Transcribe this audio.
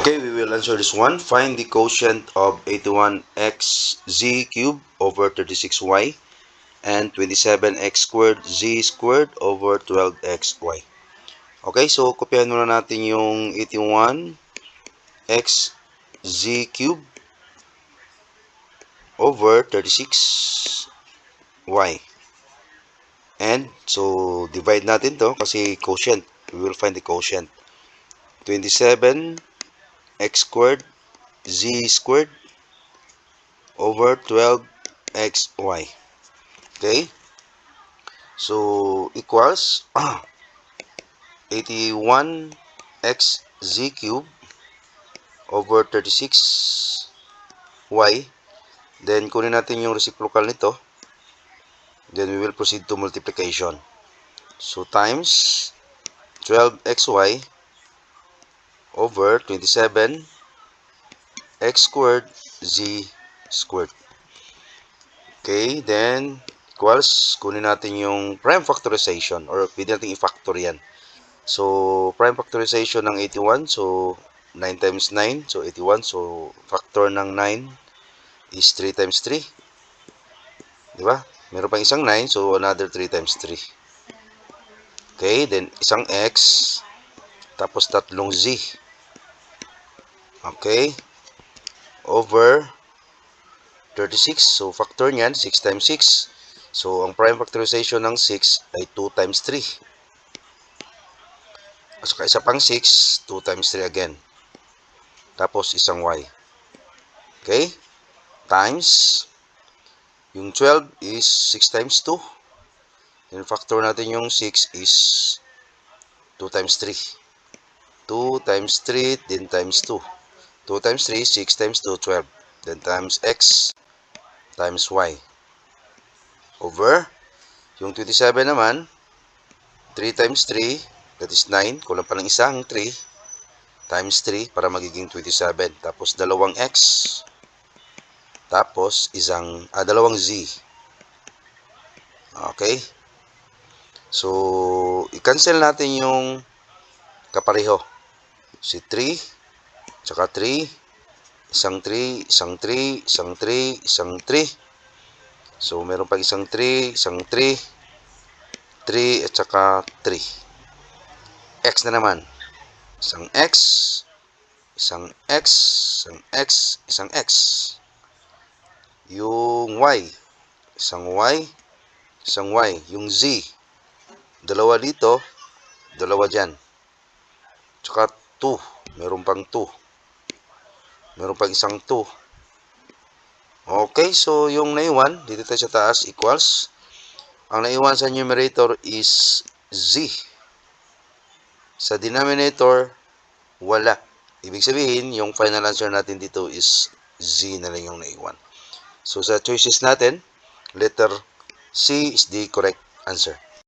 Okay, we will answer this one. Find the quotient of 81xz cubed over 36y and 27x squared z squared over 12xy. Okay, so kopyahin muna natin yung 81x z cubed over 36y. And so divide natin to kasi quotient. We will find the quotient. 27x squared z squared over 12xy. Okay? So, equals 81x z cubed over 36y. Then, kunin natin yung reciprocal nito. Then, we will proceed to multiplication. So, times 12xy over 27x squared z squared. Okay, then equals, kunin natin yung prime factorization or pwede natin i-factor yan. So, prime factorization ng 81, so 9 times 9, so 81, so factor ng 9 is 3 times 3. Diba? Meron pang isang 9, so another 3 times 3. Okay, then isang x, tapos tatlong z. Okay, over 36, so factor niyan, 6 times 6. So, ang prime factorization ng 6 ay 2 times 3. So, isa pang 6, 2 times 3 again. Tapos, isang y. Okay? Times, yung 12 is 6 times 2. Then, factor natin yung 6 is 2 times 3. 2 times 3, then times 2. 2 times 3, 6 times 2, 12. Then, times x, times y. Over, yung 27 naman, 3 times 3, that is 9. Kulang pa ng isang 3 times 3 para magiging 27. Tapos dalawang x. Tapos dalawang z. Okay? So, i-cancel natin yung kapareho. Si 3, tsaka 3, isang 3, isang 3, isang 3, isang 3. So, meron pang isang 3, isang 3, 3, at saka 3. X na naman. Isang x, isang x, isang x, isang x. Yung y, isang y, isang y. Yung z, dalawa dito, dalawa dyan. Tsaka 2, meron pang 2. Meron pang isang 2. Okay, so yung naiwan, dito tayo sa taas, equals. Ang naiwan sa numerator is z. Sa denominator, wala. Ibig sabihin, yung final answer natin dito is z na lang yung naiwan. So, sa choices natin, letter C is the correct answer.